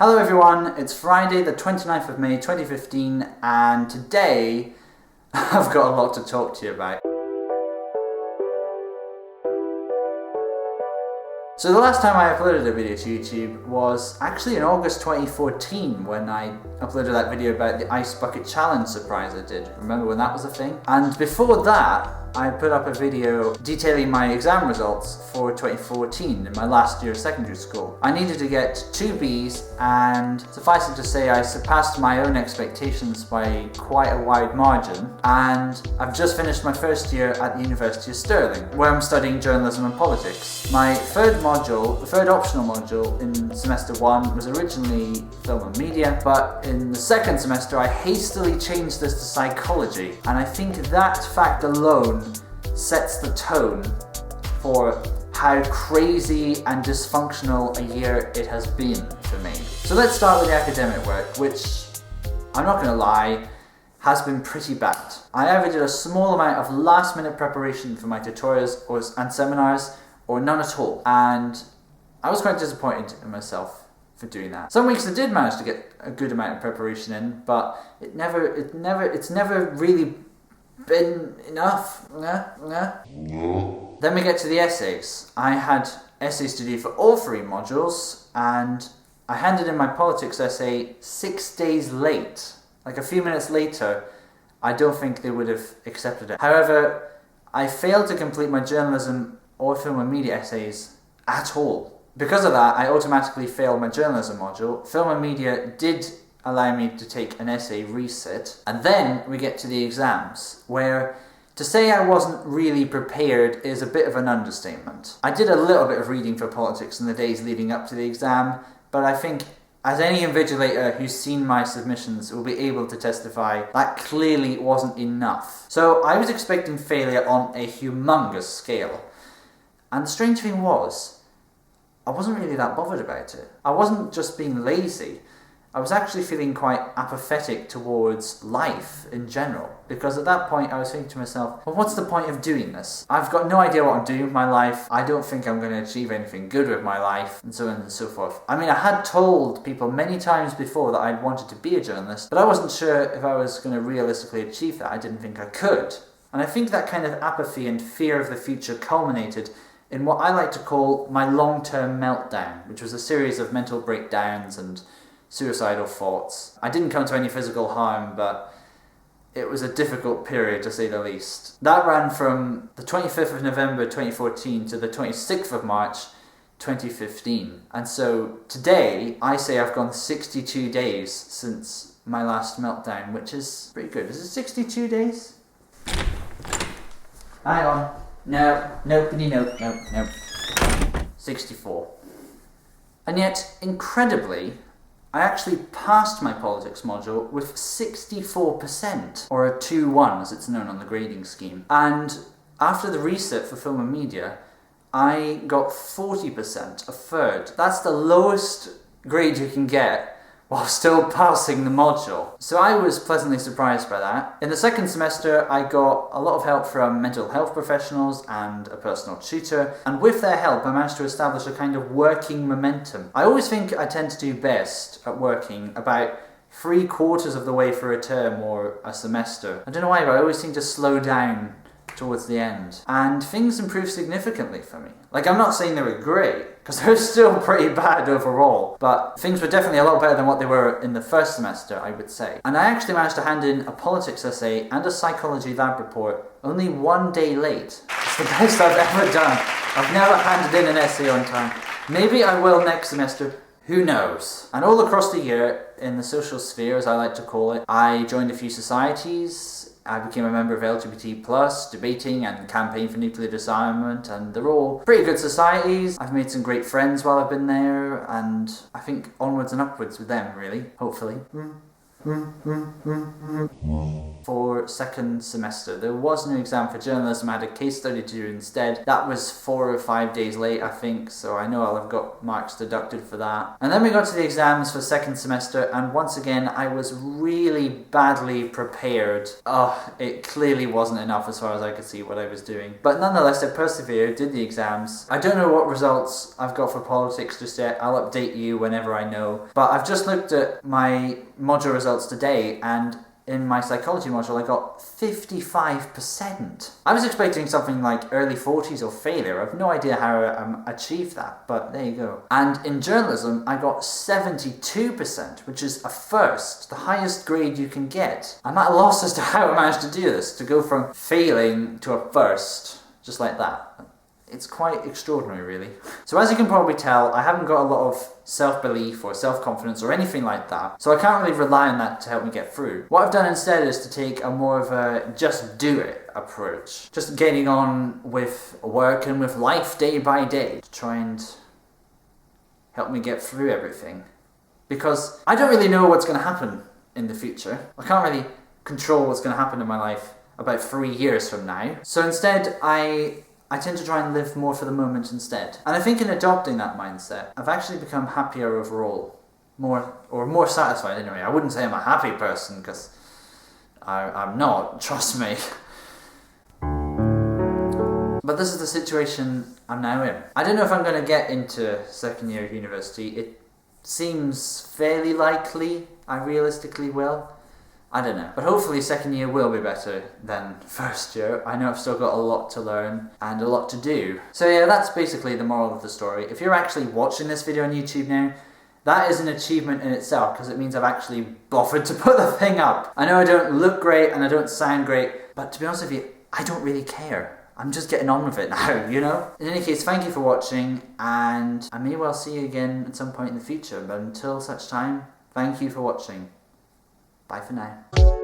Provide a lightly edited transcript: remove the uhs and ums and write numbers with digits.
Hello everyone, it's Friday the 29th of May 2015 and today I've got a lot to talk to you about. So the last time I uploaded a video to YouTube was actually in August 2014 when I uploaded that video about the Ice Bucket Challenge surprise I did. Remember when that was a thing? And before that, I put up a video detailing my exam results for 2014 in my last year of secondary school. I needed to get 2 Bs and suffice it to say I surpassed my own expectations by quite a wide margin, and I've just finished my first year at the University of Stirling where I'm studying journalism and politics. My third optional module in semester 1 was originally film and media, but in the second semester I hastily changed this to psychology, and I think that fact alone sets the tone for how crazy and dysfunctional a year it has been for me. So let's start with the academic work, which, I'm not going to lie, has been pretty bad. I either did a small amount of last minute preparation for my tutorials and seminars, or none at all, and I was quite disappointed in myself for doing that. Some weeks I did manage to get a good amount of preparation in, but it's never really been enough. No. Then we get to the essays. I had essays to do for all 3 modules, and I handed in my politics essay 6 days late. Like a few minutes later, I don't think they would have accepted it. However, I failed to complete my journalism or film and media essays at all. Because of that, I automatically failed my journalism module. Film and media did allow me to take an essay resit, and then we get to the exams, where to say I wasn't really prepared is a bit of an understatement. I did a little bit of reading for politics in the days leading up to the exam, but I think as any invigilator who's seen my submissions will be able to testify, that clearly wasn't enough. So I was expecting failure on a humongous scale. And the strange thing was, I wasn't really that bothered about it. I wasn't just being lazy. I was actually feeling quite apathetic towards life in general, because at that point I was thinking to myself, well, what's the point of doing this? I've got no idea what I'm doing with my life. I don't think I'm going to achieve anything good with my life, and so on and so forth. I mean, I had told people many times before that I'd wanted to be a journalist, but I wasn't sure if I was going to realistically achieve that. I didn't think I could. And I think that kind of apathy and fear of the future culminated in what I like to call my long-term meltdown, which was a series of mental breakdowns and suicidal thoughts. I didn't come to any physical harm, but it was a difficult period to say the least. That ran from the 25th of November 2014 to the 26th of March 2015. And so today, I say I've gone 62 days since my last meltdown, which is pretty good. Is it 62 days? Hang on. No. 64. And yet, incredibly, I actually passed my politics module with 64%, or a 2-1 as it's known on the grading scheme. And after the reset for film and media, I got 40%, a third. That's the lowest grade you can get while still passing the module. So I was pleasantly surprised by that. In the second semester, I got a lot of help from mental health professionals and a personal tutor, and with their help I managed to establish a kind of working momentum. I always think I tend to do best at working about 3/4 of the way through a term or a semester. I don't know why, but I always seem to slow down towards the end. And things improved significantly for me. Like, I'm not saying they were great, because they're still pretty bad overall, but things were definitely a lot better than what they were in the first semester, I would say. And I actually managed to hand in a politics essay and a psychology lab report only 1 day late. It's the best I've ever done. I've never handed in an essay on time. Maybe I will next semester. Who knows? And all across the year, in the social sphere, as I like to call it, I joined a few societies. I became a member of LGBT+, debating and campaign for nuclear disarmament, and they're all pretty good societies. I've made some great friends while I've been there, and I think onwards and upwards with them, really, hopefully. For second semester. There was no exam for journalism. I had a case study to do instead. That was 4 or 5 days late, I think, so I know I'll have got marks deducted for that. And then we got to the exams for second semester, and once again I was really badly prepared. It clearly wasn't enough as far as I could see what I was doing. But nonetheless, I persevered, did the exams. I don't know what results I've got for politics just yet. I'll update you whenever I know. But I've just looked at my module results today, and in my psychology module I got 55%. I was expecting something like early 40s or failure. I have no idea how I achieved that, but there you go. And in journalism I got 72%, which is a first, the highest grade you can get. I'm at a loss as to how I managed to do this, to go from failing to a first, just like that. It's quite extraordinary, really. So as you can probably tell, I haven't got a lot of self-belief or self-confidence or anything like that, so I can't really rely on that to help me get through. What I've done instead is to take a more of a just do it approach. Just getting on with work and with life day by day to try and help me get through everything. Because I don't really know what's going to happen in the future. I can't really control what's going to happen in my life about 3 years from now. So instead, I tend to try and live more for the moment instead. And I think in adopting that mindset, I've actually become happier overall. More satisfied anyway. I wouldn't say I'm a happy person, because I'm not, trust me. But this is the situation I'm now in. I don't know if I'm going to get into second year of university. It seems fairly likely I realistically will. I don't know. But hopefully second year will be better than first year. I know I've still got a lot to learn and a lot to do. So yeah, that's basically the moral of the story. If you're actually watching this video on YouTube now, that is an achievement in itself, because it means I've actually bothered to put the thing up. I know I don't look great and I don't sound great, but to be honest with you, I don't really care. I'm just getting on with it now, you know? In any case, thank you for watching, and I may well see you again at some point in the future, but until such time, thank you for watching. Bye for now.